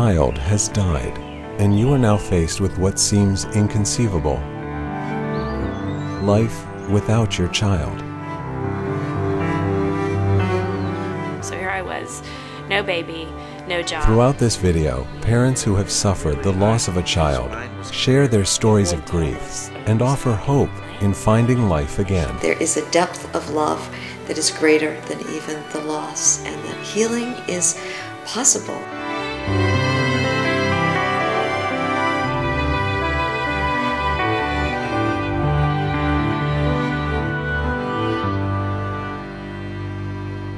child has died, and you are now faced with what seems inconceivable: life without your child. So here I was, no baby, no job. Throughout this video, parents who have suffered the loss of a child share their stories of grief and offer hope in finding life again. There is a depth of love that is greater than even the loss, and that healing is possible.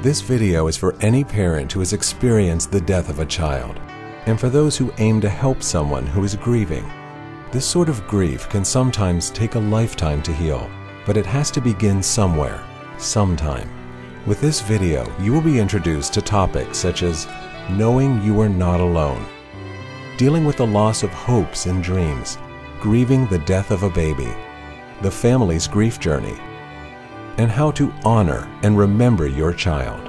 This video is for any parent who has experienced the death of a child, and for those who aim to help someone who is grieving. This sort of grief can sometimes take a lifetime to heal, but it has to begin somewhere, sometime. With this video, you will be introduced to topics such as knowing you are not alone, dealing with the loss of hopes and dreams, grieving the death of a baby, the family's grief journey, and how to honor and remember your child.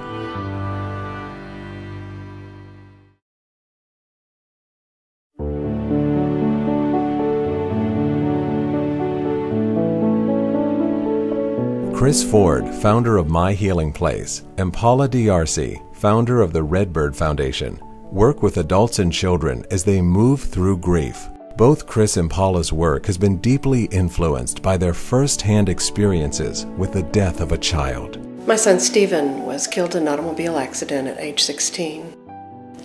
Chris Ford, founder of My Healing Place, and Paula D'Arcy, founder of the Redbird Foundation, work with adults and children as they move through grief. Both Chris and Paula's work has been deeply influenced by their first-hand experiences with the death of a child. My son Stephen was killed in an automobile accident at age 16.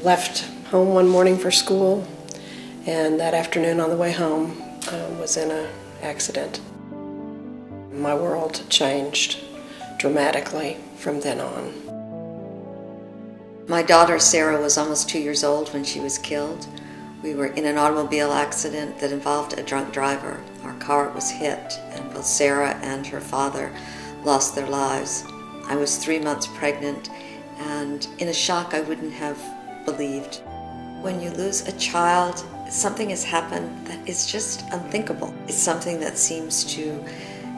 Left home one morning for school, and that afternoon on the way home was in an accident. My world changed dramatically from then on. My daughter Sarah was almost 2 years old when she was killed. We were in an automobile accident that involved a drunk driver. Our car was hit, and both Sarah and her father lost their lives. I was 3 months pregnant, and in a shock I wouldn't have believed. When you lose a child, something has happened that is just unthinkable. It's something that seems to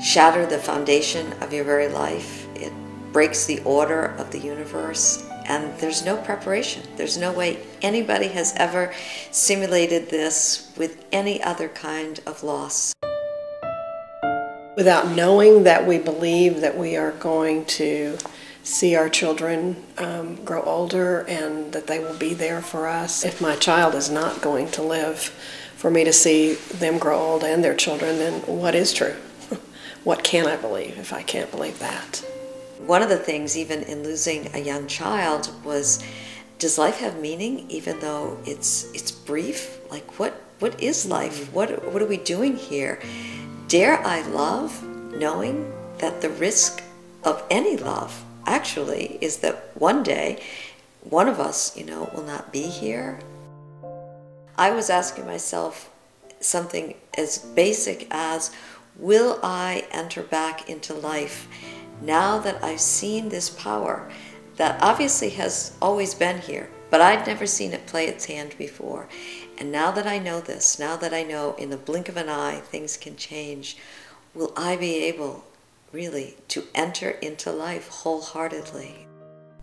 shatter the foundation of your very life. It breaks the order of the universe. And there's no preparation. There's no way anybody has ever simulated this with any other kind of loss. Without knowing that we believe that we are going to see our children grow older and that they will be there for us. If my child is not going to live for me to see them grow old and their children, then what is true? What can I believe if I can't believe that? One of the things, even in losing a young child, was, does life have meaning even though it's brief? Like, what is life? What are we doing here? Dare I love, knowing that the risk of any love actually is that one day one of us, will not be here? I was asking myself something as basic as, will I enter back into life now that I've seen this power that obviously has always been here, but I'd never seen it play its hand before. And now that I know this, now that I know in the blink of an eye things can change, will I be able really to enter into life wholeheartedly?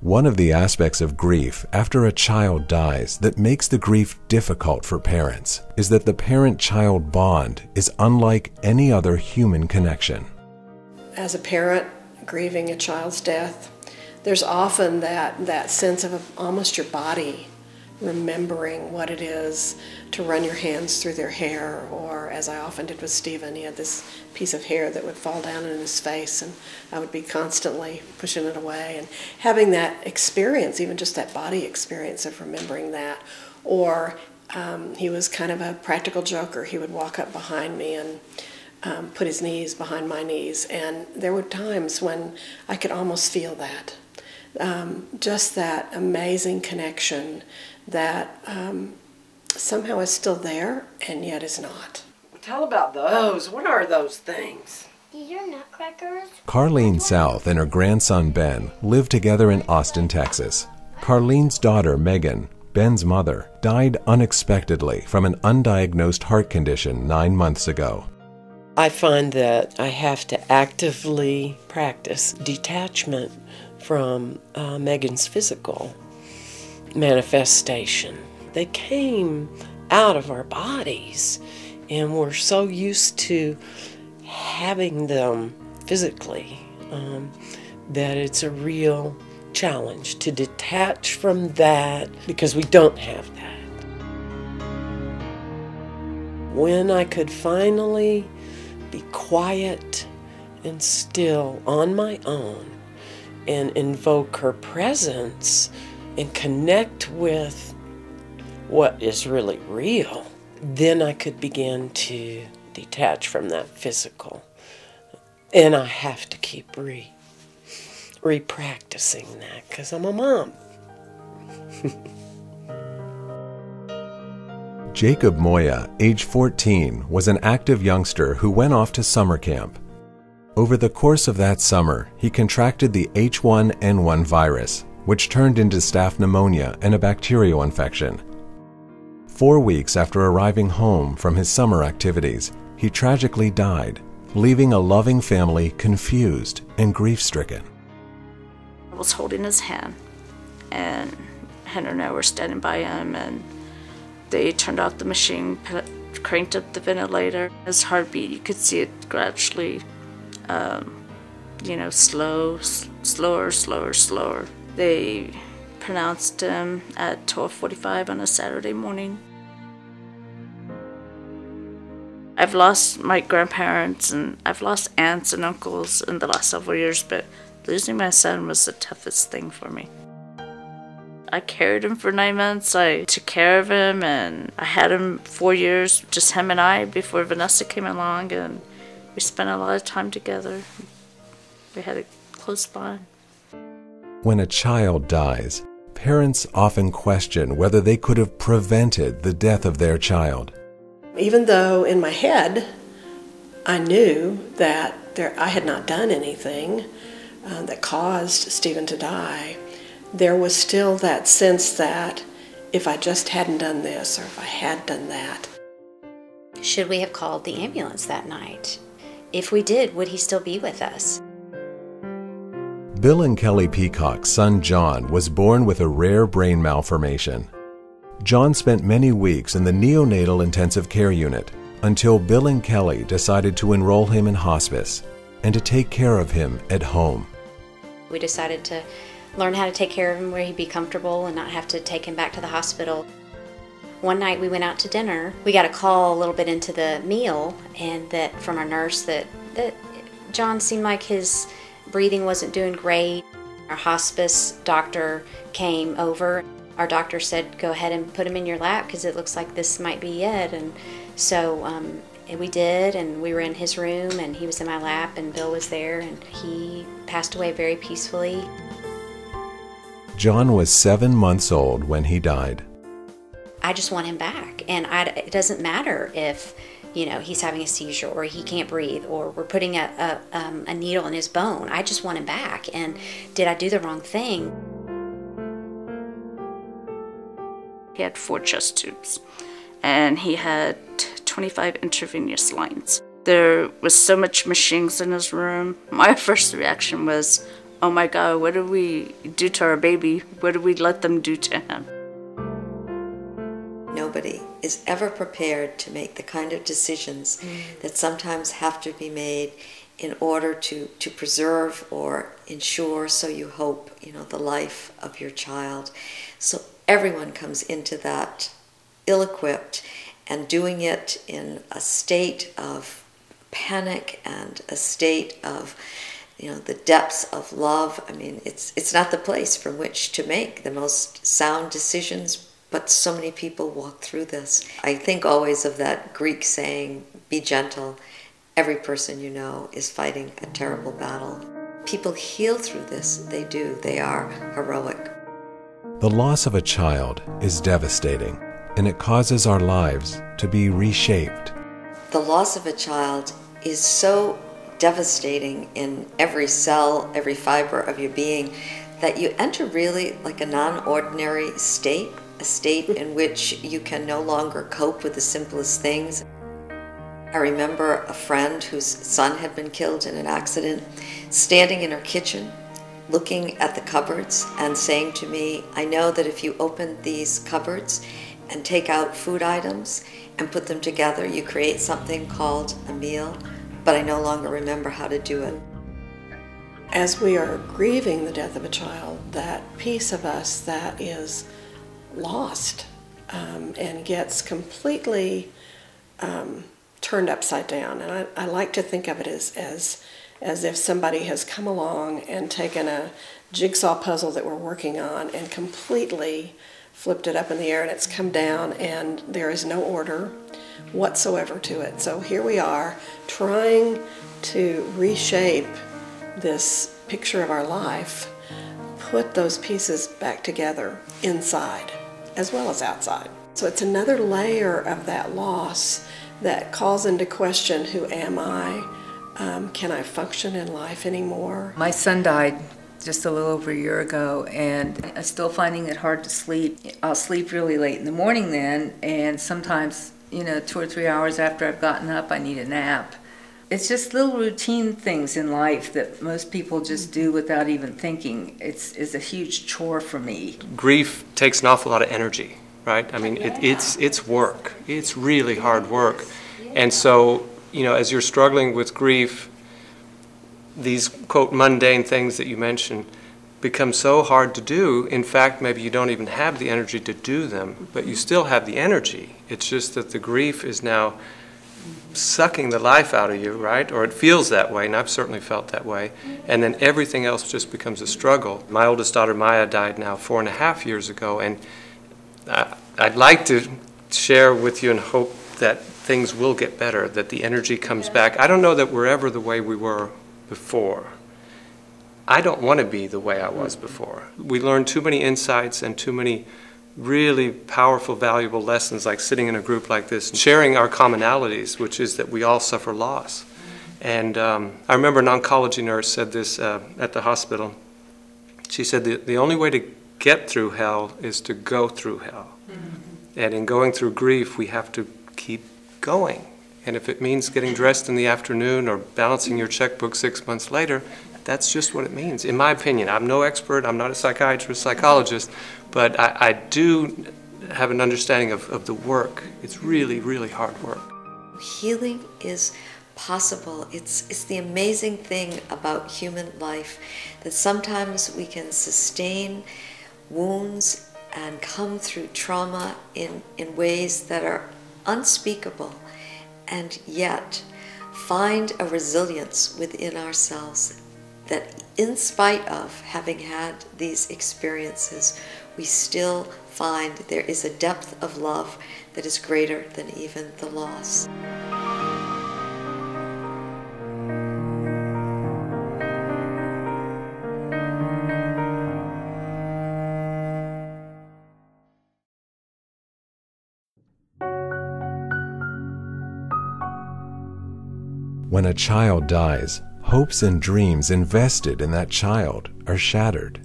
One of the aspects of grief after a child dies that makes the grief difficult for parents is that the parent-child bond is unlike any other human connection. As a parent grieving a child's death, there's often that sense of almost your body remembering what it is to run your hands through their hair, or as I often did with Stephen, he had this piece of hair that would fall down in his face and I would be constantly pushing it away, and having that experience, even just that body experience of remembering that. Or he was kind of a practical joker. He would walk up behind me and put his knees behind my knees, and there were times when I could almost feel that. Just that amazing connection that somehow is still there and yet is not. Tell about those. What are those things? These are nutcrackers. Carlene South and her grandson Ben live together in Austin, Texas. Carlene's daughter Megan, Ben's mother, died unexpectedly from an undiagnosed heart condition 9 months ago. I find that I have to actively practice detachment from Megan's physical manifestation. They came out of our bodies, and we're so used to having them physically that it's a real challenge to detach from that because we don't have that. When I could finally be quiet and still on my own and invoke her presence and connect with what is really real, then I could begin to detach from that physical. And I have to keep re-practicing that because I'm a mom. Jacob Moya, age 14, was an active youngster who went off to summer camp. Over the course of that summer, he contracted the H1N1 virus, which turned into staph pneumonia and a bacterial infection. 4 weeks after arriving home from his summer activities, he tragically died, leaving a loving family confused and grief-stricken. I was holding his hand, and Henry and I were standing by him, and they turned off the machine, cranked up the ventilator. His heartbeat, you could see it gradually, slower. They pronounced him at 12:45 on a Saturday morning. I've lost my grandparents and I've lost aunts and uncles in the last several years, but losing my son was the toughest thing for me. I carried him for 9 months. I took care of him, and I had him 4 years, just him and I, before Vanessa came along, and we spent a lot of time together. We had a close bond. When a child dies, parents often question whether they could have prevented the death of their child. Even though in my head I knew that I had not done anything that caused Stephen to die, there was still that sense that if I just hadn't done this or if I had done that. Should we have called the ambulance that night? If we did, would he still be with us? Bill and Kelly Peacock's son John was born with a rare brain malformation. John spent many weeks in the neonatal intensive care unit until Bill and Kelly decided to enroll him in hospice and to take care of him at home. We decided to learn how to take care of him where he'd be comfortable and not have to take him back to the hospital. One night we went out to dinner. We got a call a little bit into the meal, and that from our nurse that John seemed like his breathing wasn't doing great. Our hospice doctor came over. Our doctor said, go ahead and put him in your lap because it looks like this might be it. And so and we did, and we were in his room, and he was in my lap, and Bill was there, and he passed away very peacefully. John was 7 months old when he died. I just want him back, and it doesn't matter if he's having a seizure or he can't breathe or we're putting a needle in his bone. I just want him back. And did I do the wrong thing? He had 4 chest tubes, and he had 25 intravenous lines. There was so much machines in his room. My first reaction was, oh my God, what did we do to our baby? What did we let them do to him? Nobody is ever prepared to make the kind of decisions that sometimes have to be made in order to preserve or ensure, so you hope, the life of your child. So everyone comes into that ill-equipped and doing it in a state of panic and a state of the depths of love. I mean, it's not the place from which to make the most sound decisions, but so many people walk through this. I think always of that Greek saying, be gentle. Every person you know is fighting a terrible battle. People heal through this. They do. They are heroic. The loss of a child is devastating, and it causes our lives to be reshaped. The loss of a child is so devastating in every cell, every fiber of your being, that you enter really like a non-ordinary state, a state in which you can no longer cope with the simplest things. I remember a friend whose son had been killed in an accident, standing in her kitchen, looking at the cupboards and saying to me, I know that if you open these cupboards and take out food items and put them together. You create something called a meal, but I no longer remember how to do it. As we are grieving the death of a child, that piece of us that is lost and gets completely turned upside down. And I like to think of it as if somebody has come along and taken a jigsaw puzzle that we're working on and completely flipped it up in the air, and it's come down and there is no order whatsoever to it. So here we are trying to reshape this picture of our life, put those pieces back together inside as well as outside. So it's another layer of that loss that calls into question, who am I? Can I function in life anymore? My son died just a little over a year ago, and I'm still finding it hard to sleep. I'll sleep really late in the morning then, and sometimes, 2 or 3 hours after I've gotten up, I need a nap. It's just little routine things in life that most people just do without even thinking. It's a huge chore for me. Grief takes an awful lot of energy, right? I mean, it's work. It's really hard work. And so, as you're struggling with grief, these, quote, mundane things that you mentioned become so hard to do. In fact, maybe you don't even have the energy to do them, but you still have the energy. It's just that the grief is now sucking the life out of you, right? Or it feels that way, and I've certainly felt that way. And then everything else just becomes a struggle. My oldest daughter, Maya, died now 4.5 years ago, and I'd like to share with you and hope that things will get better, that the energy comes back. I don't know that we're ever the way we were before. I don't want to be the way I was before. We learned too many insights and too many really powerful, valuable lessons, like sitting in a group like this, sharing our commonalities, which is that we all suffer loss. And I remember an oncology nurse said this at the hospital. She said the only way to get through hell is to go through hell. And in going through grief, we have to keep going. And if it means getting dressed in the afternoon or balancing your checkbook 6 months later, that's just what it means, in my opinion. I'm no expert, I'm not a psychiatrist, psychologist, but I do have an understanding of the work. It's really, really hard work. Healing is possible. It's the amazing thing about human life, that sometimes we can sustain wounds and come through trauma in ways that are unspeakable, and yet find a resilience within ourselves that, in spite of having had these experiences, we still find there is a depth of love that is greater than even the loss. When a child dies, hopes and dreams invested in that child are shattered.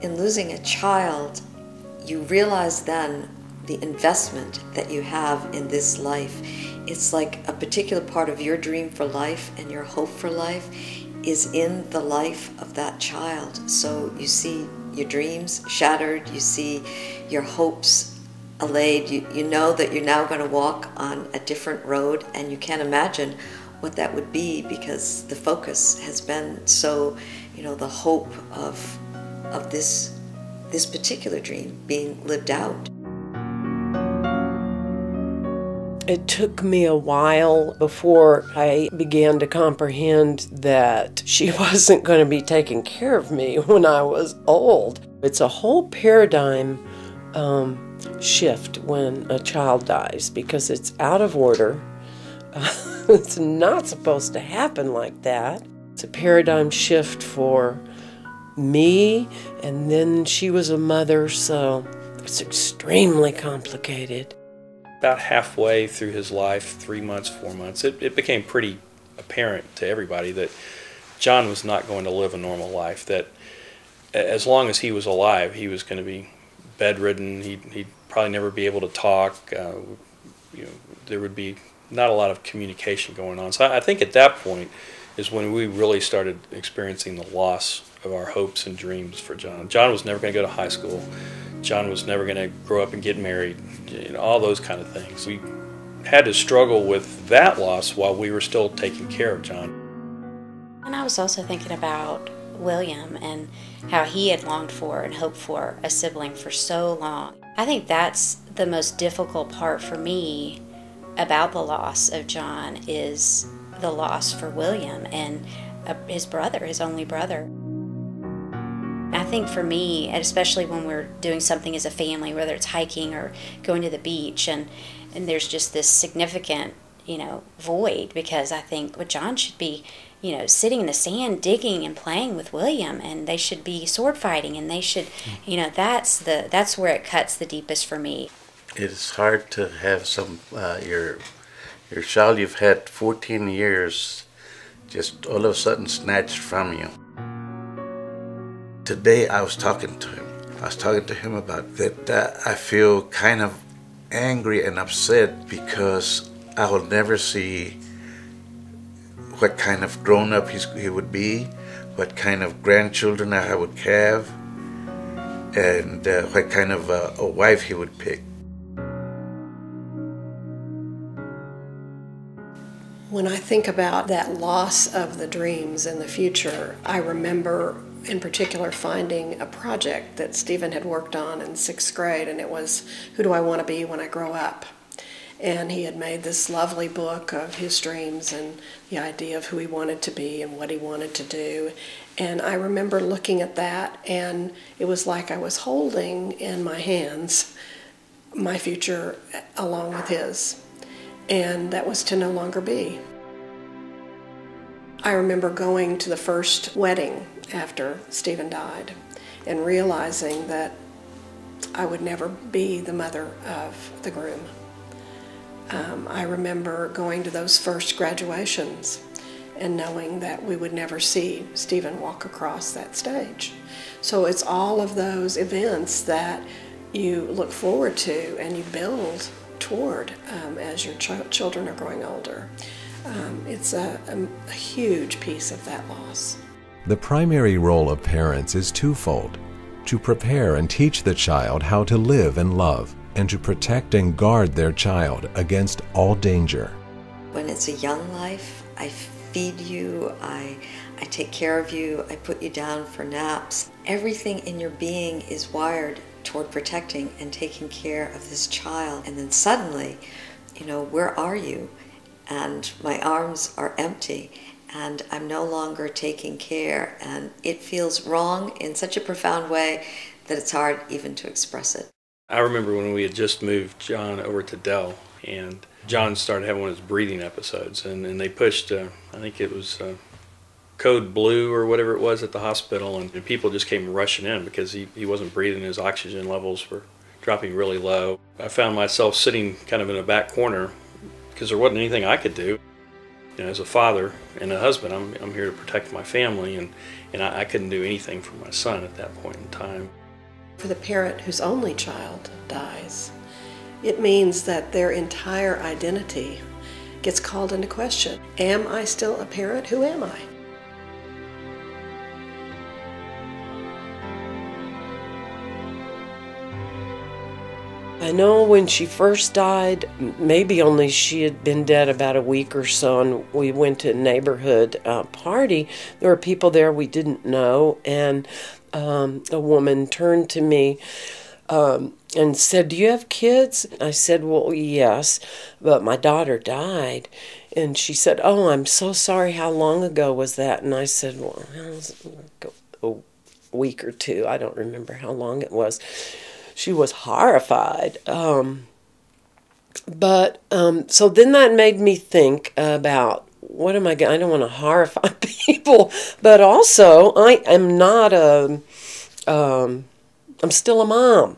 In losing a child, you realize then the investment that you have in this life. It's like a particular part of your dream for life and your hope for life is in the life of that child. So you see your dreams shattered, you see your hopes allayed, you know that you're now going to walk on a different road, and you can't imagine what that would be, because the focus has been so, the hope of this particular dream being lived out. It took me a while before I began to comprehend that she wasn't going to be taking care of me when I was old. It's a whole paradigm shift when a child dies, because it's out of order. It's not supposed to happen like that. It's a paradigm shift for me, and then she was a mother, so it's extremely complicated. About halfway through his life, 3 months, 4 months, it became pretty apparent to everybody that John was not going to live a normal life, that as long as he was alive, he was going to be bedridden, he'd probably never be able to talk, there would be not a lot of communication going on. So I think at that point is when we really started experiencing the loss of our hopes and dreams for John. John was never going to go to high school. John was never going to grow up and get married, all those kind of things. We had to struggle with that loss while we were still taking care of John. And I was also thinking about William and how he had longed for and hoped for a sibling for so long. I think that's the most difficult part for me about the loss of John, is the loss for William and his brother, his only brother. I think for me, and especially when we're doing something as a family, whether it's hiking or going to the beach, and there's just this significant, void, because I think John should be, sitting in the sand digging and playing with William, and they should be sword fighting, and they should, that's where it cuts the deepest for me. It's hard to have your child you've had 14 years just all of a sudden snatched from you. Today I was talking to him about that. I feel kind of angry and upset because I will never see what kind of grown-up he would be, what kind of grandchildren I would have, and what kind of a wife he would pick. When I think about that loss of the dreams in the future, I remember in particular finding a project that Stephen had worked on in 6th grade, and it was, who do I want to be when I grow up? And he had made this lovely book of his dreams and the idea of who he wanted to be and what he wanted to do. And I remember looking at that, and it was like I was holding in my hands my future along with his. And that was to no longer be. I remember going to the first wedding after Stephen died and realizing that I would never be the mother of the groom. I remember going to those first graduations and knowing that we would never see Stephen walk across that stage. So it's all of those events that you look forward to and you build toward as your children are growing older. It's a huge piece of that loss. The primary role of parents is twofold: to prepare and teach the child how to live and love, and to protect and guard their child against all danger. When it's a young life, I feed you, I take care of you, I put you down for naps. Everything in your being is wired toward protecting and taking care of this child. And then suddenly, where are you? And my arms are empty, and I'm no longer taking care, and it feels wrong in such a profound way that it's hard even to express it. I remember when we had just moved John over to Dell, and John started having one of his breathing episodes, and they pushed, I think it was code blue or whatever it was at the hospital, and people just came rushing in because he wasn't breathing. His oxygen levels were dropping really low. I found myself sitting kind of in a back corner because there wasn't anything I could do. As a father and a husband, I'm here to protect my family, and I couldn't do anything for my son at that point in time. For the parent whose only child dies, it means that their entire identity gets called into question. Am I still a parent? Who am I? I know when she first died, maybe only she had been dead about a week or so, and we went to a neighborhood party. There were people there we didn't know, and a woman turned to me and said, "Do you have kids?" I said, "Well, yes, but my daughter died." And she said, "Oh, I'm so sorry. How long ago was that?" And I said, "Well, it was a week or two. I don't remember how long it was." She was horrified. So then that made me think about, what am I going to, I don't want to horrify people, but also I am not I'm still a mom.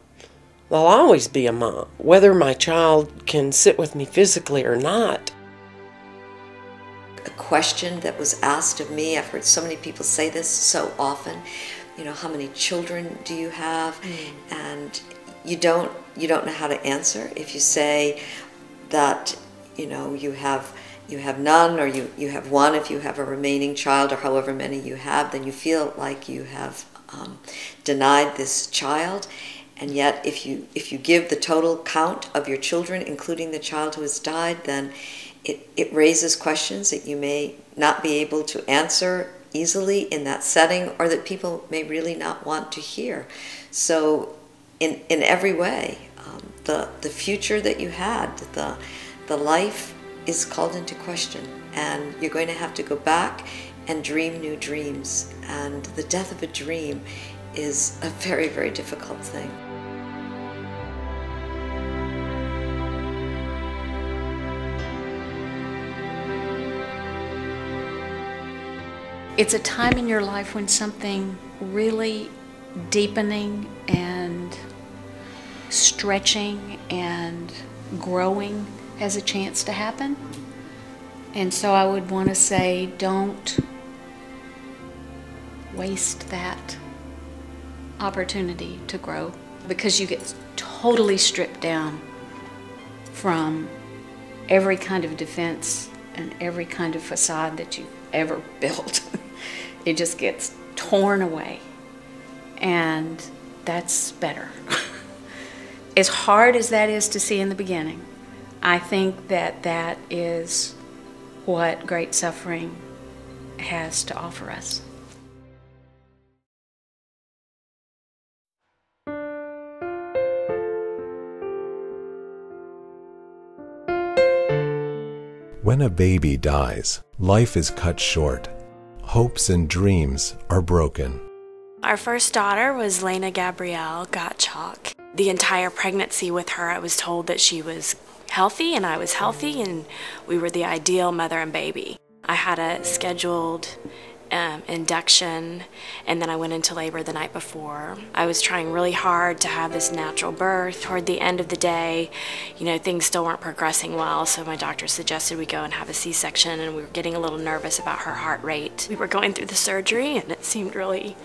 I'll always be a mom, whether my child can sit with me physically or not. A question that was asked of me, I've heard so many people say this so often, how many children do you have? And you don't know how to answer. If you say that you have none, or you have one, if you have a remaining child, or however many you have, then you feel like you have denied this child. And yet, if you give the total count of your children, including the child who has died, then it raises questions that you may not be able to answer easily in that setting, or that people may really not want to hear. So in every way, the future that you had, the life is called into question, and you're going to have to go back and dream new dreams. And the death of a dream is a very, very difficult thing. It's a time in your life when something really deepening and stretching and growing has a chance to happen. And so I would want to say, don't waste that opportunity to grow, because you get totally stripped down from every kind of defense and every kind of facade that you've ever built. It just gets torn away, and that's better. As hard as that is to see in the beginning, I think that that is what great suffering has to offer us. When a baby dies, life is cut short. Hopes and dreams are broken. Our first daughter was Lena Gabrielle Gottschalk. The entire pregnancy with her, I was told that she was healthy and I was healthy, and we were the ideal mother and baby. I had a scheduled induction, and then I went into labor the night before. I was trying really hard to have this natural birth. Toward the end of the day, things still weren't progressing well, so my doctor suggested we go and have a C-section, and we were getting a little nervous about her heart rate. We were going through the surgery, and it seemed really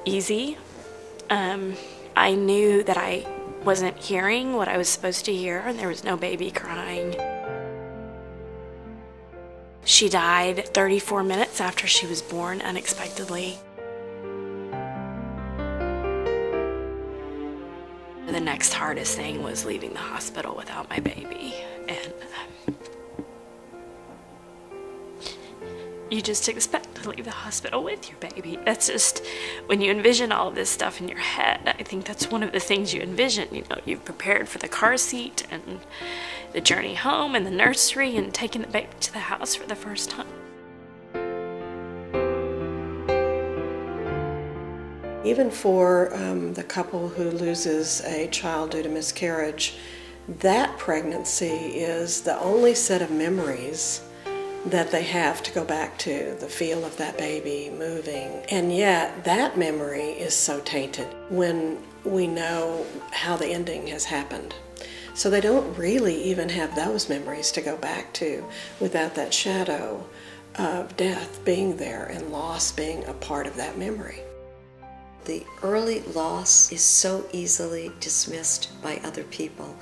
easy. I knew that I wasn't hearing what I was supposed to hear, and there was no baby crying. She died 34 minutes after she was born, unexpectedly. The next hardest thing was leaving the hospital without my baby, and you just expect to leave the hospital with your baby. That's just, when you envision all of this stuff in your head, I think that's one of the things you envision. You've prepared for the car seat and the journey home and the nursery and taking the baby to the house for the first time. Even for the couple who loses a child due to miscarriage, that pregnancy is the only set of memories that they have to go back to, the feel of that baby moving. And yet that memory is so tainted when we know how the ending has happened. So they don't really even have those memories to go back to without that shadow of death being there and loss being a part of that memory. The early loss is so easily dismissed by other people.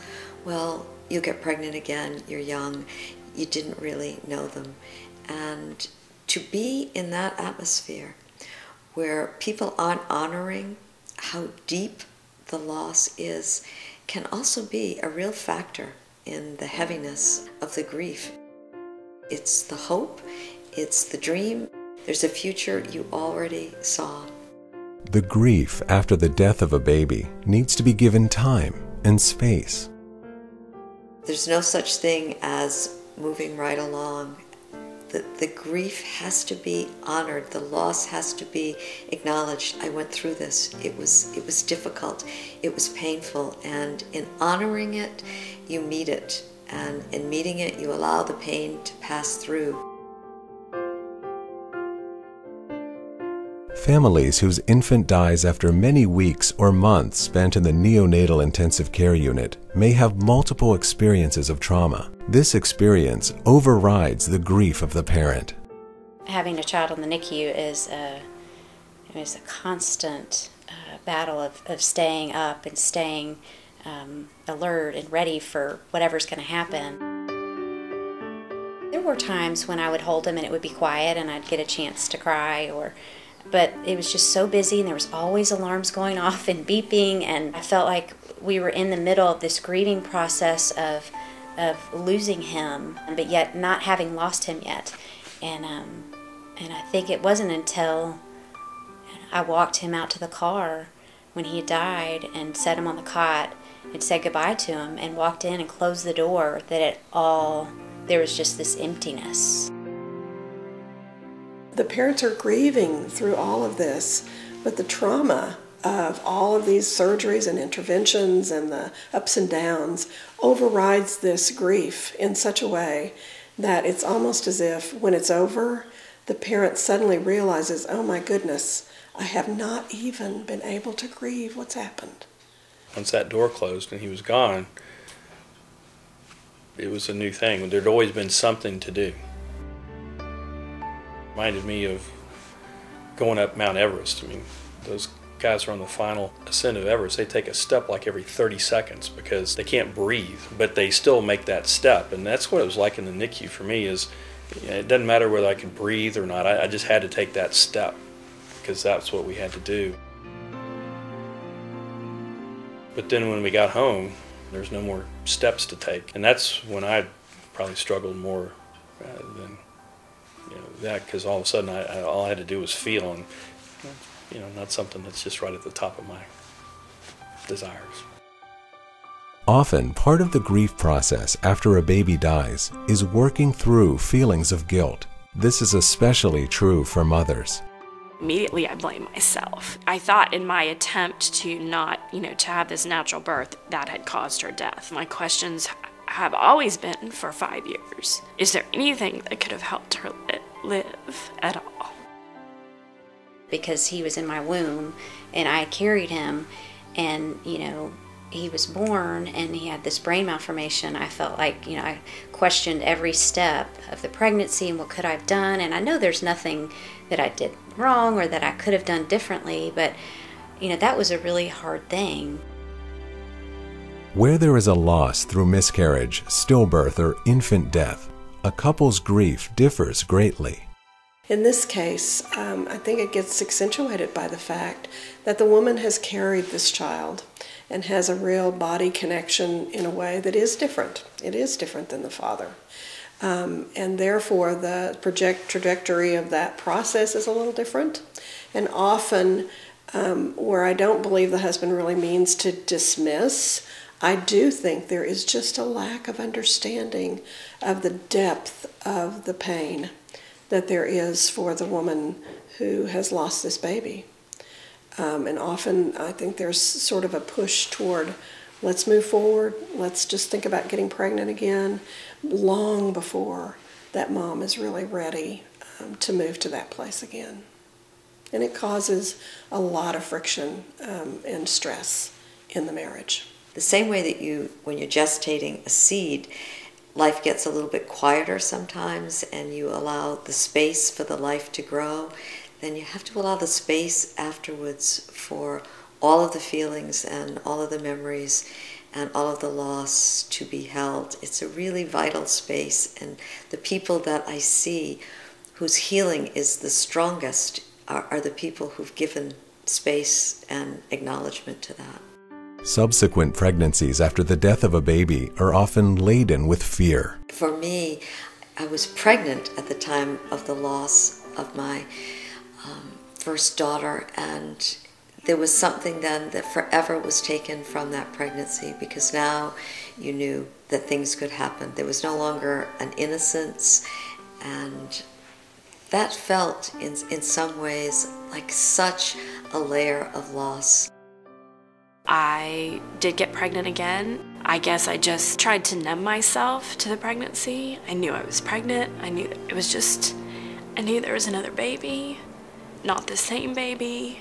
Well, you'll get pregnant again, you're young, you didn't really know them. And to be in that atmosphere where people aren't honoring how deep the loss is can also be a real factor in the heaviness of the grief. It's the hope, it's the dream, there's a future you already saw. The grief after the death of a baby needs to be given time and space. There's no such thing as moving right along. The grief has to be honored. The loss has to be acknowledged. I went through this. It was difficult. It was painful. And in honoring it, you meet it. And in meeting it, you allow the pain to pass through. Families whose infant dies after many weeks or months spent in the neonatal intensive care unit may have multiple experiences of trauma. This experience overrides the grief of the parent. Having a child in the NICU is a constant battle of staying up and staying alert and ready for whatever's going to happen. There were times when I would hold him and it would be quiet and I'd get a chance to cry, but it was just so busy, and there was always alarms going off and beeping, and I felt like we were in the middle of this grieving process of losing him, but yet not having lost him yet. And I think it wasn't until I walked him out to the car when he had died and set him on the cot and said goodbye to him and walked in and closed the door that there was just this emptiness. The parents are grieving through all of this, but the trauma of all of these surgeries and interventions and the ups and downs overrides this grief in such a way that it's almost as if when it's over, the parent suddenly realizes, oh my goodness, I have not even been able to grieve what's happened. Once that door closed and he was gone, it was a new thing. There'd always been something to do. Reminded me of going up Mount Everest. I mean, those guys are on the final ascent of Everest. They take a step like every 30 seconds because they can't breathe, but they still make that step. And that's what it was like in the NICU for me. Is it doesn't matter whether I could breathe or not. I just had to take that step because that's what we had to do. But then when we got home, there's no more steps to take, and that's when I probably struggled more than that, because all of a sudden all I had to do was feel, and not something that's just right at the top of my desires. Often, part of the grief process after a baby dies is working through feelings of guilt. This is especially true for mothers. Immediately I blame myself. I thought in my attempt to not, to have this natural birth, that had caused her death. My questions have always been for 5 years. Is there anything that could have helped her live at all? Because he was in my womb and I carried him, and he was born and he had this brain malformation. I felt like I questioned every step of the pregnancy and what could I have done, and I know there's nothing that I did wrong or that I could have done differently, but that was a really hard thing. Where there is a loss through miscarriage, stillbirth, or infant death, a couple's grief differs greatly. In this case, I think it gets accentuated by the fact that the woman has carried this child and has a real body connection in a way that is different. It is different than the father. And therefore, the trajectory of that process is a little different. And often, where I don't believe the husband really means to dismiss, I do think there is just a lack of understanding of the depth of the pain that there is for the woman who has lost this baby. And often I think there's sort of a push toward, let's move forward, let's just think about getting pregnant again, long before that mom is really ready to move to that place again. And it causes a lot of friction and stress in the marriage. The same way that when you're gestating a seed, life gets a little bit quieter sometimes and you allow the space for the life to grow, then you have to allow the space afterwards for all of the feelings and all of the memories and all of the loss to be held. It's a really vital space, and the people that I see whose healing is the strongest are the people who've given space and acknowledgement to that. Subsequent pregnancies after the death of a baby are often laden with fear. For me, I was pregnant at the time of the loss of my first daughter, and there was something then that forever was taken from that pregnancy, because now you knew that things could happen. There was no longer an innocence, and that felt in some ways like such a layer of loss. I did get pregnant again. I guess I just tried to numb myself to the pregnancy. I knew I was pregnant. I knew that I knew there was another baby, not the same baby.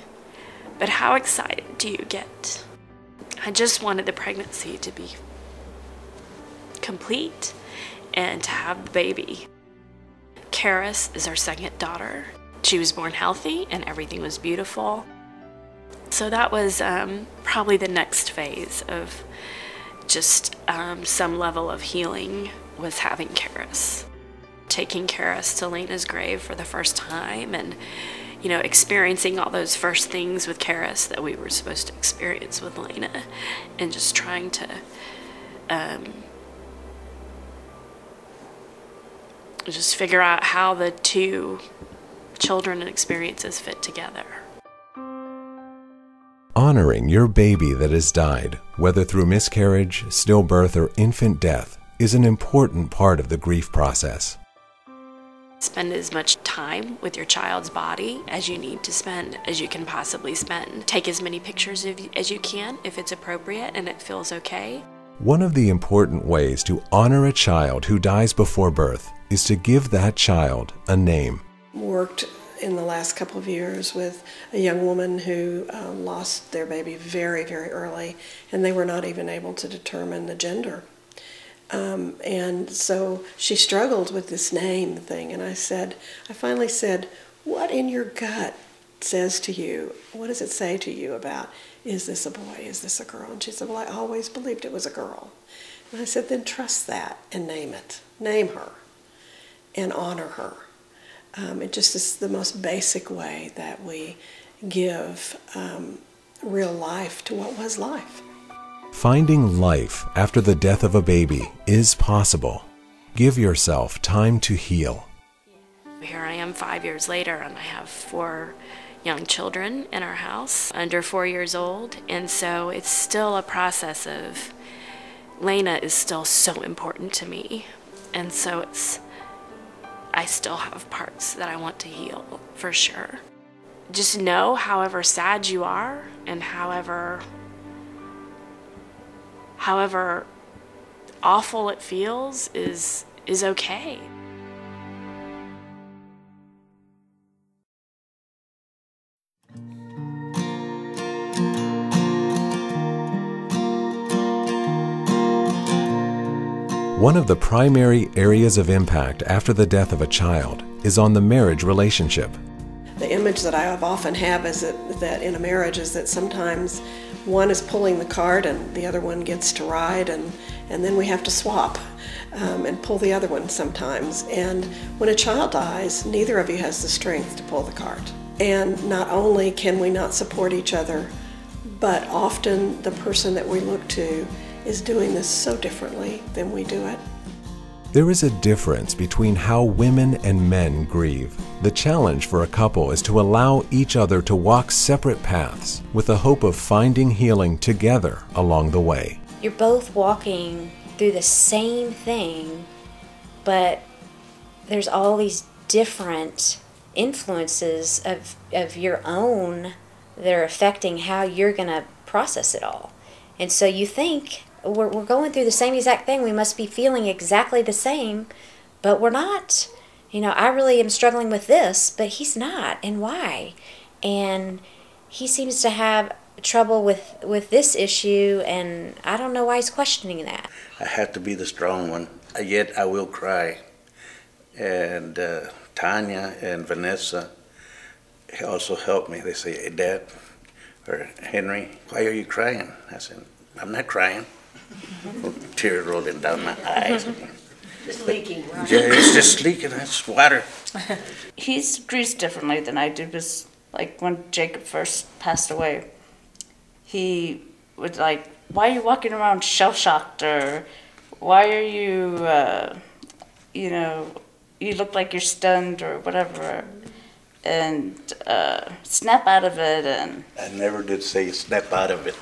But how excited do you get? I just wanted the pregnancy to be complete and to have the baby. Karis is our second daughter. She was born healthy and everything was beautiful. So that was probably the next phase of just some level of healing, was having Karis. Taking Karis to Lena's grave for the first time, and experiencing all those first things with Karis that we were supposed to experience with Lena, and just trying to just figure out how the two children and experiences fit together. Honoring your baby that has died, whether through miscarriage, stillbirth, or infant death, is an important part of the grief process. Spend as much time with your child's body as you need to spend, as you can possibly spend. Take as many pictures as you can if it's appropriate and it feels okay. One of the important ways to honor a child who dies before birth is to give that child a name. Worked in the last couple of years with a young woman who lost their baby very, very early, and they were not even able to determine the gender. And so she struggled with this name thing, and I finally said, what in your gut says to you, what does it say to you about, is this a boy, is this a girl? And she said, well, I always believed it was a girl. And I said, then trust that and name it. Name her and honor her. It just is the most basic way that we give real life to what was life. Finding life after the death of a baby is possible. Give yourself time to heal. Here I am 5 years later, and I have 4 young children in our house, under 4 years old, and so it's still a process of, Lena is still so important to me, and so I still have parts that I want to heal, for sure. Just know, however sad you are, and however awful it feels is okay. One of the primary areas of impact after the death of a child is on the marriage relationship. The image that I often have is that in a marriage is that sometimes one is pulling the cart and the other one gets to ride, and then we have to swap and pull the other one sometimes. And when a child dies, neither of you has the strength to pull the cart. And not only can we not support each other, but often the person that we look to is doing this so differently than we do it. There is a difference between how women and men grieve. The challenge for a couple is to allow each other to walk separate paths with the hope of finding healing together along the way. You're both walking through the same thing, but there's all these different influences of your own that are affecting how you're going to process it all. And so you think, we're going through the same exact thing, we must be feeling exactly the same, but we're not. I really am struggling with this, but he's not, and why? And he seems to have trouble with this issue, and I don't know why he's questioning that. I have to be the strong one, yet I will cry. And Tanya and Vanessa also helped me. They say, hey, Dad, or Henry, why are you crying? I said, I'm not crying. Tears rolling down my eyes. Just leaking, right? Yeah, it's just leaking. It's water. He grieves differently than I do, because like when Jacob first passed away, he would like, why are you walking around shell-shocked, or why are you, you look like you're stunned or whatever, and snap out of it. And I never did say snap out of it.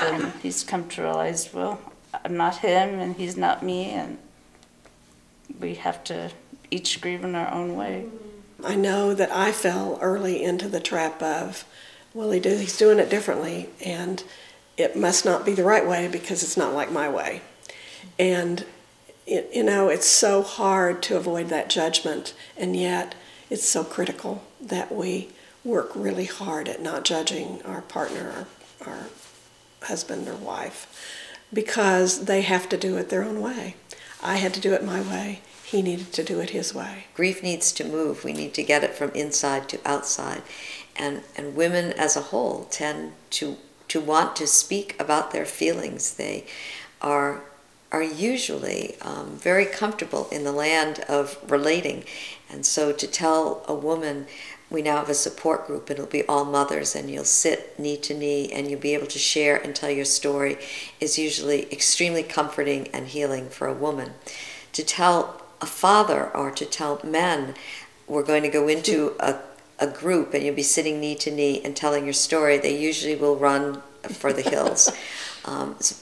then he's come to realize, well, I'm not him and he's not me, and we have to each grieve in our own way. I know that I fell early into the trap of, well, he's doing it differently, and it must not be the right way because it's not like my way. And it's so hard to avoid that judgment, and yet it's so critical that we work really hard at not judging our partner, our husband or wife, because they have to do it their own way. I had to do it my way. He needed to do it his way. Grief needs to move. We need to get it from inside to outside. And women as a whole tend to want to speak about their feelings. They are are usually very comfortable in the land of relating. And so to tell a woman, we now have a support group, and it'll be all mothers, and you'll sit knee to knee and you'll be able to share and tell your story, is usually extremely comforting and healing for a woman. To tell a father or to tell men, we're going to go into a group and you'll be sitting knee to knee and telling your story, they usually will run for the hills.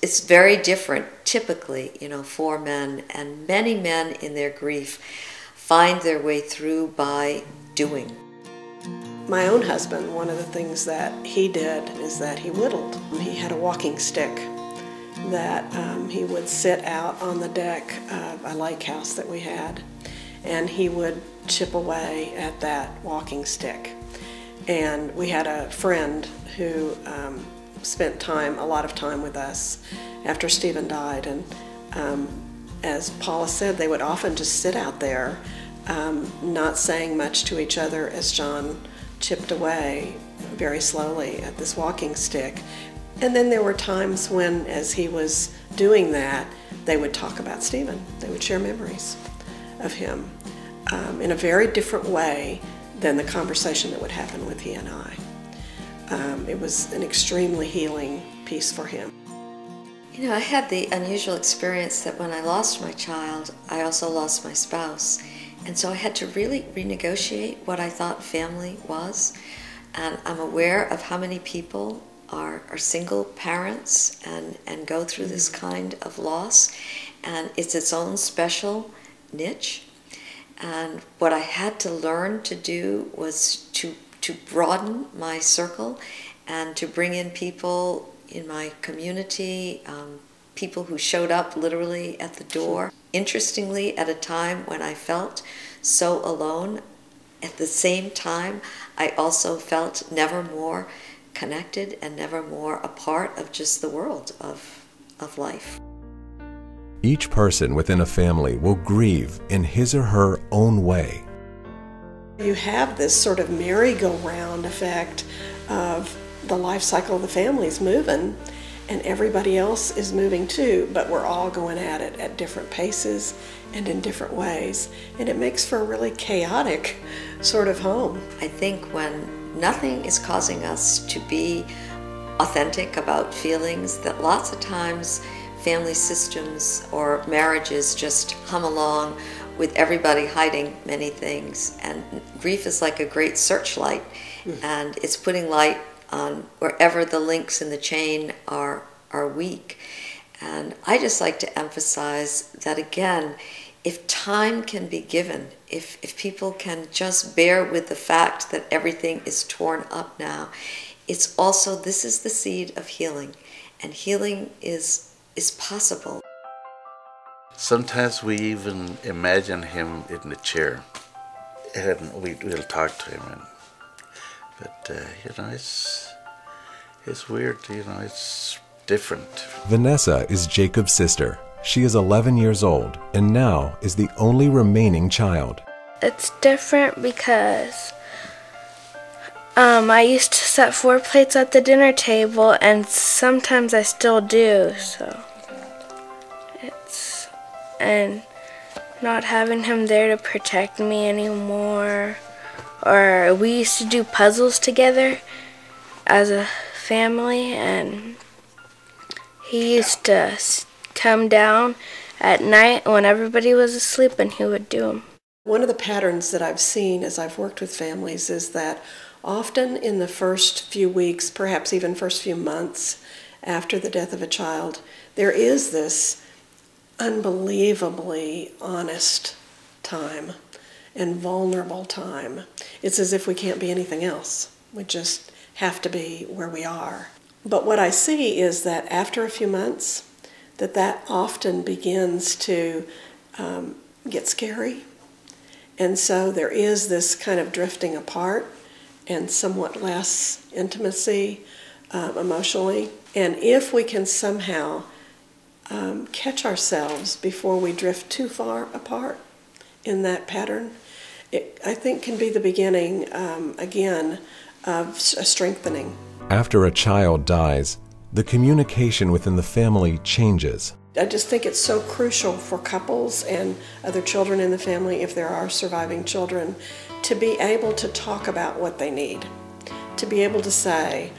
It's very different, typically, for men, and many men in their grief find their way through by doing. My own husband, one of the things that he did is that he whittled. He had a walking stick that he would sit out on the deck of a lake house that we had, and he would chip away at that walking stick. And we had a friend who spent a lot of time with us after Stephen died, and as Paula said, they would often just sit out there, not saying much to each other as John chipped away very slowly at this walking stick. And then there were times when, as he was doing that, they would talk about Stephen. They would share memories of him in a very different way than the conversation that would happen with he and I. It was an extremely healing piece for him. I had the unusual experience that when I lost my child, I also lost my spouse. And so I had to really renegotiate what I thought family was. And I'm aware of how many people are single parents and go through this kind of loss. And it's its own special niche. And what I had to learn to do was to broaden my circle and to bring in people in my community, people who showed up literally at the door. Interestingly, at a time when I felt so alone, at the same time, I also felt never more connected and never more a part of just the world of life. Each person within a family will grieve in his or her own way. You have this sort of merry-go-round effect of the life cycle of the family is moving, and everybody else is moving too, but we're all going at it at different paces and in different ways, and it makes for a really chaotic sort of home. I think when nothing is causing us to be authentic about feelings, that lots of times family systems or marriages just hum along with everybody hiding many things, and grief is like a great searchlight, and it's putting light on wherever the links in the chain are weak. And I just like to emphasize that, again, if time can be given, if people can just bear with the fact that everything is torn up now, it's also, this is the seed of healing, and healing is possible. Sometimes we even imagine him in the chair, and we'll talk to him. But it's weird. It's different. Vanessa is Jacob's sister. She is 11 years old and now is the only remaining child. It's different because I used to set 4 plates at the dinner table, and sometimes I still do. So and not having him there to protect me anymore. Or we used to do puzzles together as a family, and he used to come down at night when everybody was asleep and he would do them. One of the patterns that I've seen as I've worked with families is that often in the first few weeks, perhaps even first few months after the death of a child, there is this unbelievably honest time and vulnerable time. It's as if we can't be anything else. We just have to be where we are. But what I see is that after a few months, that often begins to get scary. And so there is this kind of drifting apart and somewhat less intimacy emotionally. And if we can somehow catch ourselves before we drift too far apart in that pattern, it, I think, can be the beginning, again, of a strengthening. After a child dies, the communication within the family changes. I just think it's so crucial for couples and other children in the family, if there are surviving children, to be able to talk about what they need. To be able to say,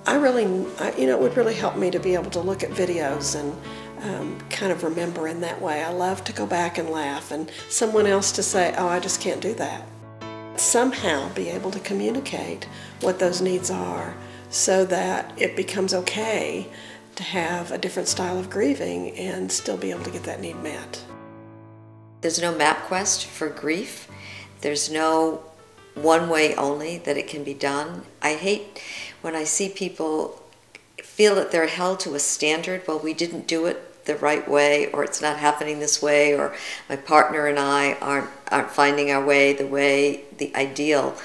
it would really help me to be able to look at videos and kind of remember in that way. I love to go back and laugh, and someone else to say, oh, I just can't do that. Somehow be able to communicate what those needs are so that it becomes okay to have a different style of grieving and still be able to get that need met. There's no MapQuest for grief. There's no one way only that it can be done. I hate when I see people feel that they're held to a standard. Well, we didn't do it the right way, or it's not happening this way, or my partner and I aren't finding our way the way the ideal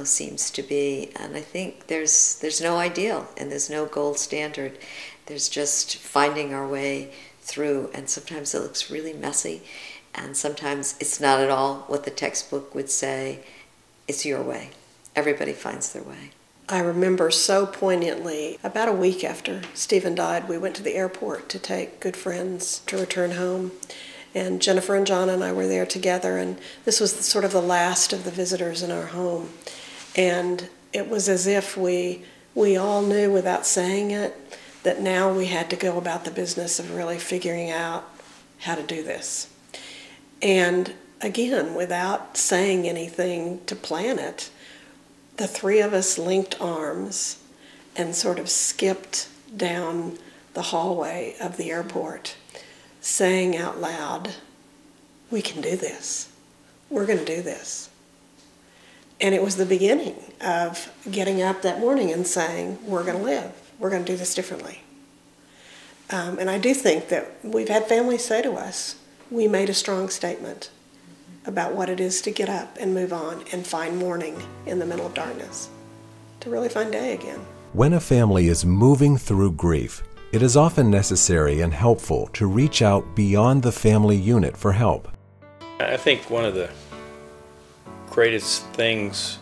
seems to be. And I think there's no ideal and there's no gold standard. There's just finding our way through, and sometimes it looks really messy, and sometimes it's not at all what the textbook would say. It's your way. Everybody finds their way. I remember so poignantly, about a week after Stephen died, we went to the airport to take good friends to return home. And Jennifer and John and I were there together, and this was sort of the last of the visitors in our home. And it was as if we all knew without saying it that now we had to go about the business of really figuring out how to do this. And again, without saying anything to plan it, the three of us linked arms and sort of skipped down the hallway of the airport, saying out loud, we can do this. We're going to do this. And it was the beginning of getting up that morning and saying, we're going to live. We're going to do this differently. And I do think that we've had families say to us, we made a strong statement about what it is to get up and move on and find morning in the middle of darkness, to really find day again. When a family is moving through grief, it is often necessary and helpful to reach out beyond the family unit for help. I think one of the greatest things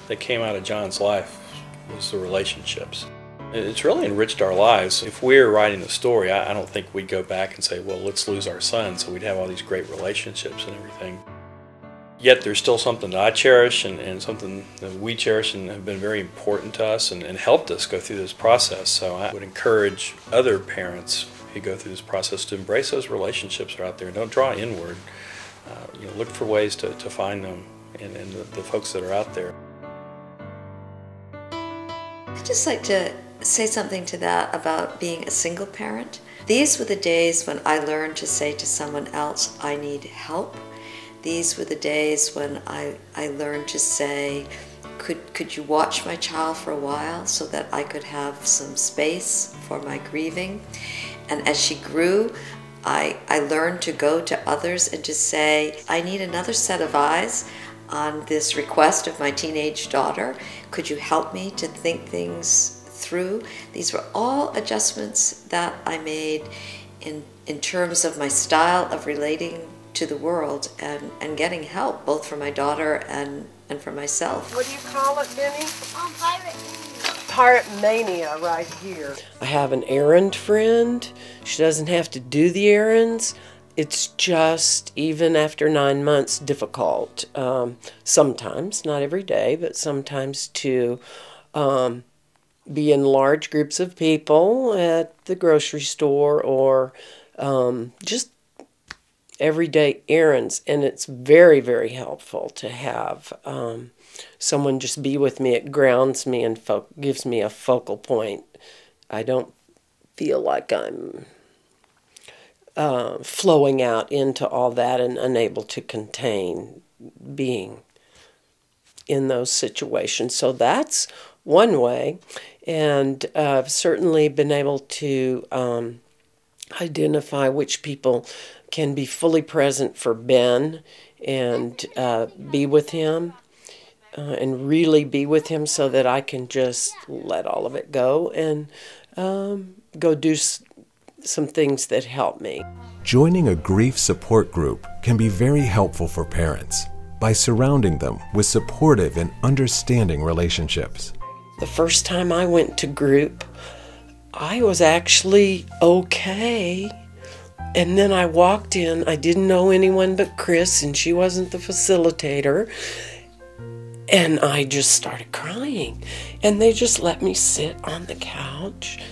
that came out of John's life was the relationships. It's really enriched our lives. If we're writing the story, I don't think we'd go back and say, well, let's lose our son, so we'd have all these great relationships and everything. Yet there's still something that I cherish and something that we cherish and have been very important to us and helped us go through this process. So I would encourage other parents who go through this process to embrace those relationships that are out there. Don't draw inward. Look for ways to find them and the folks that are out there. I'd just like to say something to that about being a single parent. These were the days when I learned to say to someone else, I need help. These were the days when I learned to say, could you watch my child for a while so that I could have some space for my grieving? And as she grew, I learned to go to others and to say, I need another set of eyes on this request of my teenage daughter. Could you help me to think things through? These were all adjustments that I made in terms of my style of relating to the world and getting help, both for my daughter and for myself. What do you call it, Benny? Pirate Mania right here. I have an errand friend. She doesn't have to do the errands. It's just, even after 9 months, difficult. Sometimes, not every day, but sometimes to be in large groups of people at the grocery store or just everyday errands. And it's very, very helpful to have someone just be with me. It grounds me and gives me a focal point. I don't feel like I'm flowing out into all that and unable to contain being in those situations. So that's one way. And I've certainly been able to identify which people can be fully present for Ben and be with him and really be with him so that I can just let all of it go and go do some things that help me. Joining a grief support group can be very helpful for parents by surrounding them with supportive and understanding relationships. The first time I went to group, I was actually okay And then I walked in. I didn't know anyone but Chris, and she wasn't the facilitator. And I just started crying. And they just let me sit on the couch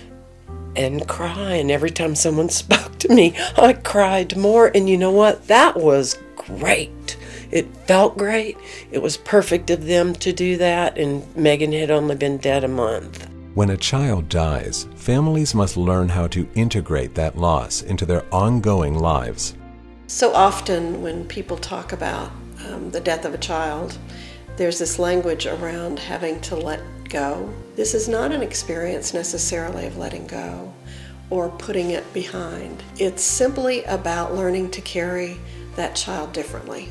and cry. And every time someone spoke to me, I cried more. And you know what? That was great. It felt great. It was perfect of them to do that. And Megan had only been dead a month. When a child dies, families must learn how to integrate that loss into their ongoing lives. So often when people talk about the death of a child, there's this language around having to let go. This is not an experience necessarily of letting go or putting it behind. It's simply about learning to carry that child differently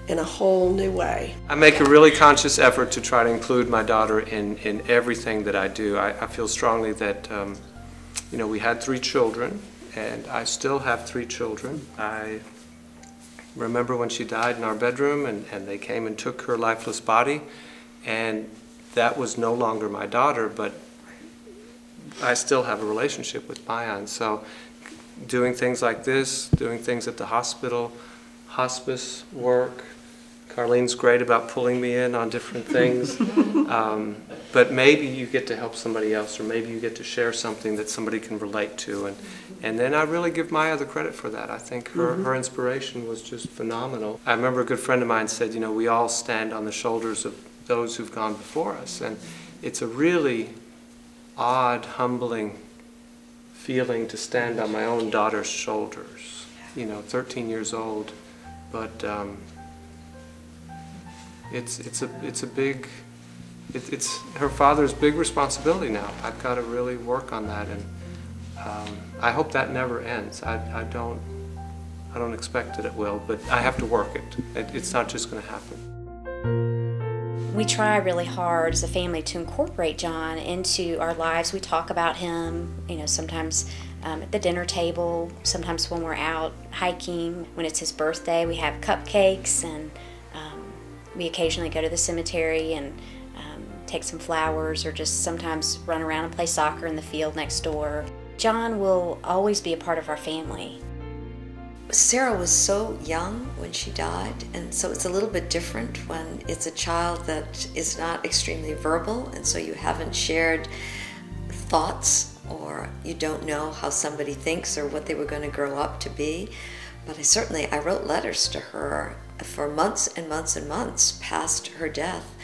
in a whole new way. I make a really conscious effort to try to include my daughter in everything that I do. I feel strongly that, we had 3 children, and I still have 3 children. I remember when she died in our bedroom, and they came and took her lifeless body, and that was no longer my daughter, but I still have a relationship with Mayan. So doing things like this, doing things at the hospital, hospice work. Carlene's great about pulling me in on different things. But maybe you get to help somebody else, or maybe you get to share something that somebody can relate to. And then I really give Maya the credit for that. I think her inspiration was just phenomenal. I remember a good friend of mine said, we all stand on the shoulders of those who've gone before us. And it's a really odd, humbling feeling to stand on my own daughter's shoulders. 13 years old. But it's her father's big responsibility now. I've got to really work on that, and I hope that never ends. I don't expect that it will, but I have to work it. It's not just going to happen. We try really hard as a family to incorporate John into our lives. We talk about him, sometimes at the dinner table, sometimes when we're out hiking. When it's his birthday, we have cupcakes, and we occasionally go to the cemetery and take some flowers, or just sometimes run around and play soccer in the field next door. John will always be a part of our family. Sarah was so young when she died, and so it's a little bit different when it's a child that is not extremely verbal, and so you haven't shared thoughts, or you don't know how somebody thinks or what they were going to grow up to be. But I wrote letters to her for months and months and months past her death,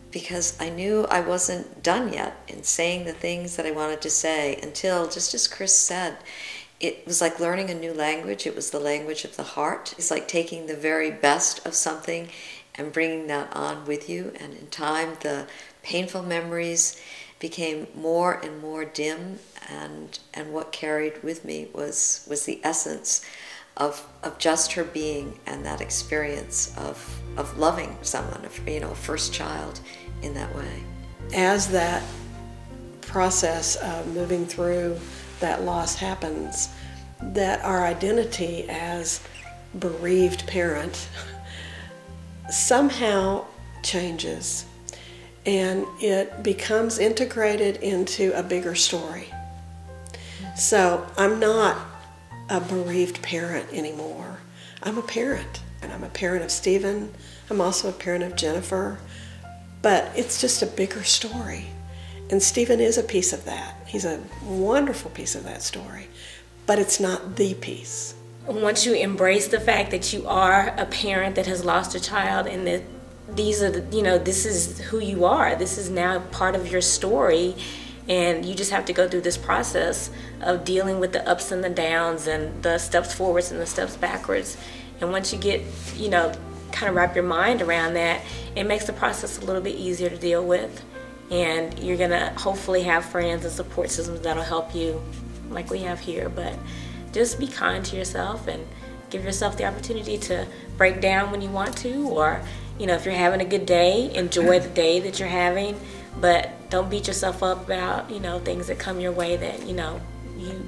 because I knew I wasn't done yet in saying the things that I wanted to say until, just as Chris said, it was like learning a new language. It was the language of the heart. It's like taking the very best of something and bringing that on with you. And in time, the painful memories became more and more dim, and what carried with me was the essence of just her being, and that experience of loving someone, a first child in that way. As that process of moving through that loss happens, that our identity as bereaved parent somehow changes, and it becomes integrated into a bigger story. So I'm not a bereaved parent anymore. I'm a parent, and I'm a parent of Stephen. I'm also a parent of Jennifer, but it's just a bigger story. And Stephen is a piece of that. He's a wonderful piece of that story, but it's not the piece. Once you embrace the fact that you are a parent that has lost a child, and that these are this is who you are, this is now part of your story, and you just have to go through this process of dealing with the ups and the downs and the steps forwards and the steps backwards. And once you get, kind of wrap your mind around that, it makes the process a little bit easier to deal with. And you're gonna hopefully have friends and support systems that'll help you, like we have here. But just be kind to yourself and give yourself the opportunity to break down when you want to, or if you're having a good day, enjoy the day that you're having, but don't beat yourself up about things that come your way that you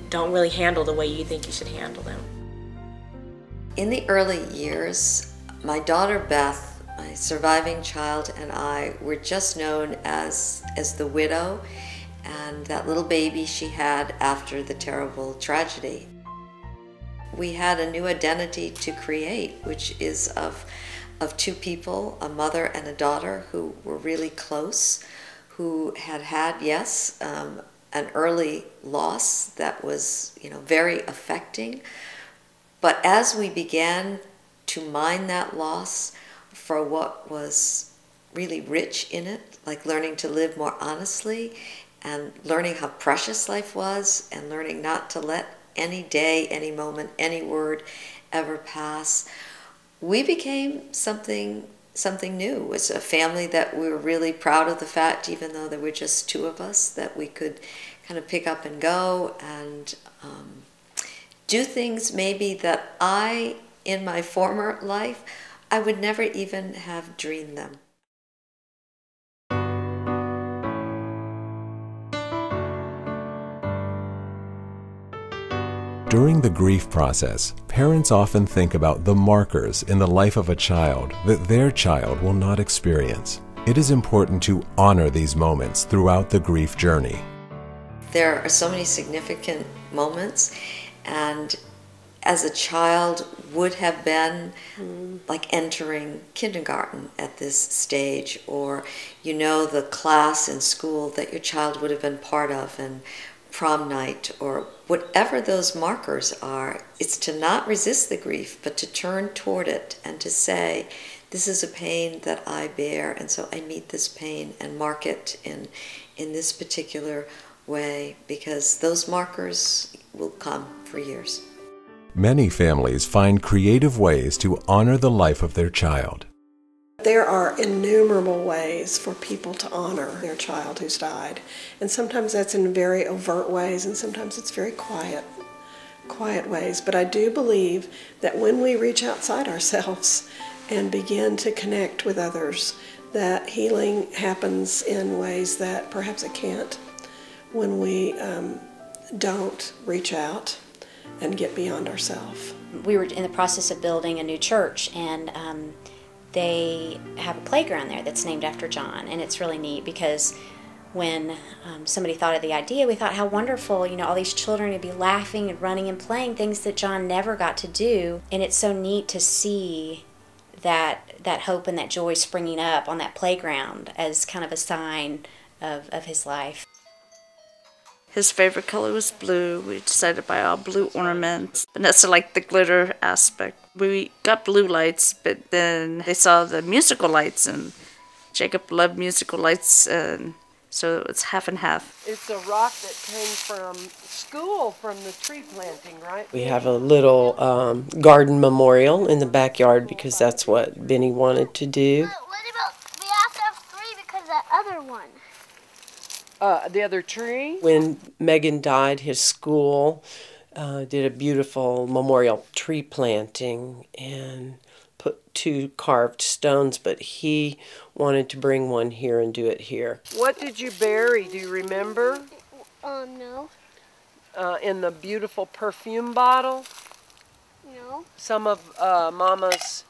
don't really handle the way you think you should handle them. In the early years, my daughter Beth, my surviving child, and I were just known as the widow and that little baby she had after the terrible tragedy. we had a new identity to create, which is of two people, a mother and a daughter, who were really close, who had, yes, an early loss that was, very affecting. But as we began to mine that loss for what was really rich in it, like learning to live more honestly and learning how precious life was and learning not to let any day, any moment, any word ever pass, we became something new. It was a family that we were really proud of the fact, even though there were just two of us, that we could kind of pick up and go and do things maybe that in my former life, I would never even have dreamed them. During the grief process, parents often think about the markers in the life of a child that their child will not experience. It is important to honor these moments throughout the grief journey. There are so many significant moments, and as a child would have been like entering kindergarten at this stage, or the class in school that your child would have been part of, and prom night, or whatever those markers are. It's to not resist the grief, but to turn toward it and to say, this is a pain that I bear, and so I meet this pain and mark it in this particular way, because those markers will come for years. Many families find creative ways to honor the life of their child. There are innumerable ways for people to honor their child who's died. And sometimes that's in very overt ways, and sometimes it's very quiet ways. But I do believe that when we reach outside ourselves and begin to connect with others, that healing happens in ways that perhaps it can't when we don't reach out and get beyond ourselves. We were in the process of building a new church, and they have a playground there that's named after John, and it's really neat because when somebody thought of the idea, we thought how wonderful, all these children would be laughing and running and playing things that John never got to do, and it's so neat to see that hope and that joy springing up on that playground as kind of a sign of his life. His favorite color was blue. We decided to buy all blue ornaments. Vanessa liked the glitter aspect. We got blue lights, but then they saw the musical lights, and Jacob loved musical lights, and so it was half and half. It's a rock that came from school, from the tree planting, right? We have a little garden memorial in the backyard because that's what Benny wanted to do. But what about, we have to have three because that other one. The other tree? When Megan died, his school did a beautiful memorial tree planting and put 2 carved stones, but he wanted to bring one here and do it here. What did you bury? Do you remember? No. In the beautiful perfume bottle? No. Some of Mama's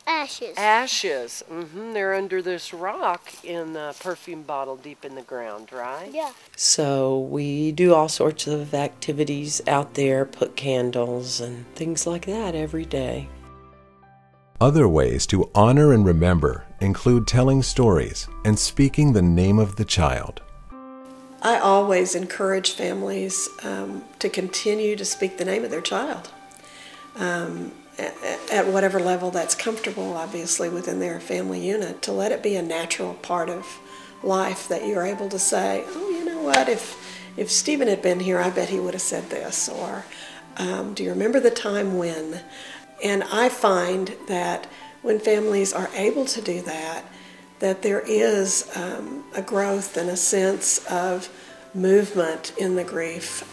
ashes. Ashes. They're under this rock in the perfume bottle deep in the ground, right? Yeah. So we do all sorts of activities out there, put candles and things like that every day. Other ways to honor and remember include telling stories and speaking the name of the child. I always encourage families to continue to speak the name of their child. At whatever level that's comfortable, obviously, within their family unit, to let it be a natural part of life that you're able to say, oh, you know what, if Stephen had been here, I bet he would have said this, or do you remember the time when? And I find that when families are able to do that, that there is a growth and a sense of movement in the grief.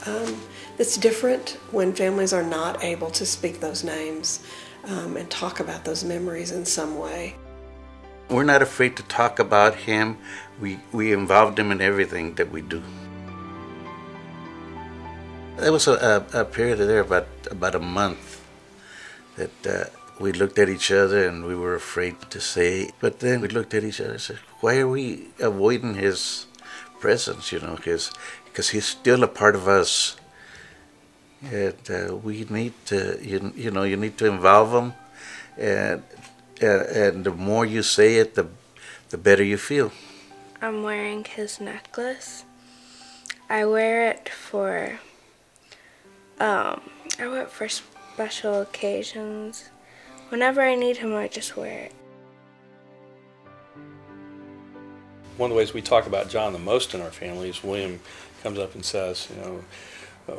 It's different when families are not able to speak those names and talk about those memories in some way. We're not afraid to talk about him. We involved him in everything that we do. There was a period there about a month that we looked at each other and we were afraid to say. But then we looked at each other and said, why are we avoiding his presence, because he's still a part of us And we need to, you know, you need to involve them, and the more you say it, the better you feel. I'm wearing his necklace. I wear it for special occasions. Whenever I need him, I just wear it. One of the ways we talk about John the most in our family is William comes up and says, you know,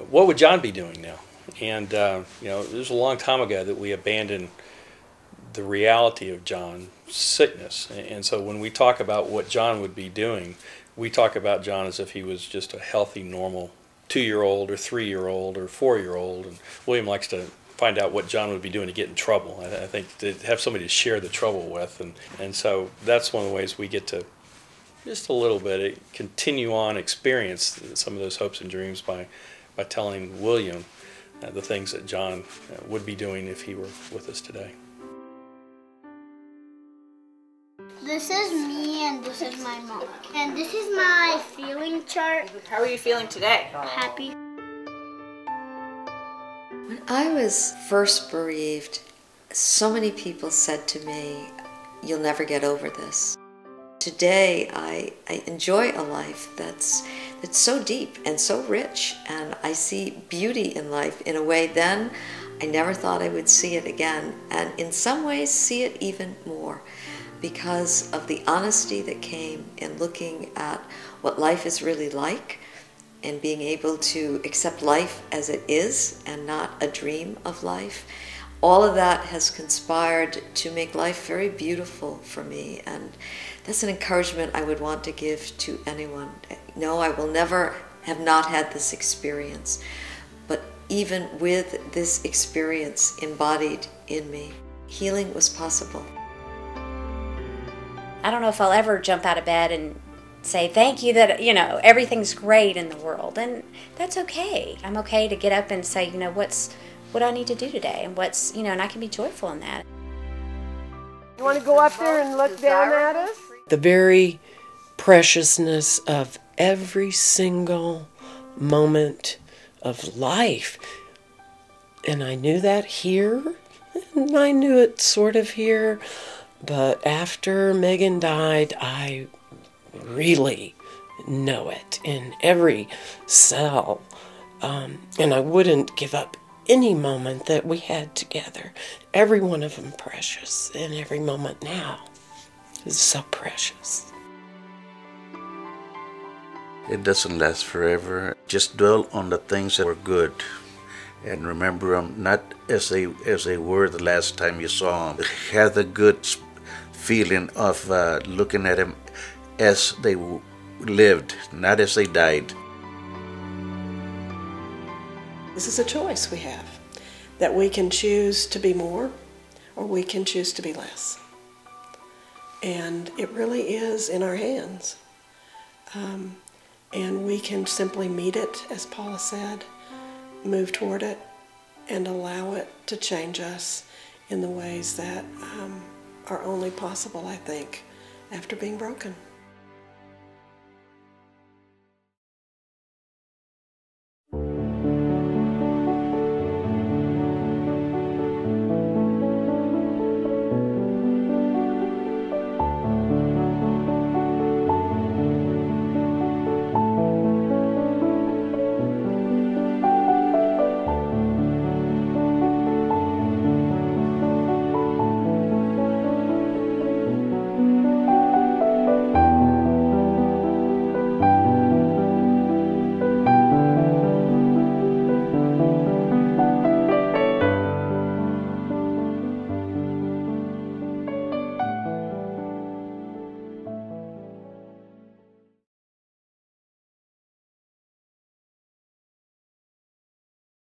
what would John be doing now? And, you know, it was a long time ago that we abandoned the reality of John's sickness. And so when we talk about what John would be doing, we talk about John as if he was just a healthy, normal 2-year-old or 3-year-old or 4-year-old. And William likes to find out what John would be doing to get in trouble. I think to have somebody to share the trouble with. And so that's one of the ways we get to just a little bit continue on experience some of those hopes and dreams by telling William the things that John would be doing if he were with us today. This is me and this is my mom. And this is my feeling chart. How are you feeling today? Happy. When I was first bereaved, so many people said to me, "You'll never get over this." Today, I enjoy a life that's so deep and so rich, and I see beauty in life in a way then I never thought I would see it again, and in some ways see it even more because of the honesty that came in looking at what life is really like and being able to accept life as it is and not a dream of life. All of that has conspired to make life very beautiful for me, and that's an encouragement I would want to give to anyone. No, I will never have not had this experience, but even with this experience embodied in me, healing was possible. I don't know if I'll ever jump out of bed and say thank you that, you know, everything's great in the world, and that's okay. I'm okay to get up and say, you know, what do I need to do today, and what's, you know, and I can be joyful in that. You want to go up there and look down at us? The very preciousness of every single moment of life. And I knew that here, and I knew it sort of here, but after Megan died, I really know it in every cell. And I wouldn't give up any moment that we had together. Every one of them precious, and every moment now is so precious. It doesn't last forever. Just dwell on the things that were good and remember them not as they were the last time you saw them. Have the good feeling of looking at them as they lived, not as they died. This is a choice we have, that we can choose to be more or we can choose to be less. And it really is in our hands. And we can simply meet it, as Paula said, move toward it, and allow it to change us in the ways that are only possible, I think, after being broken.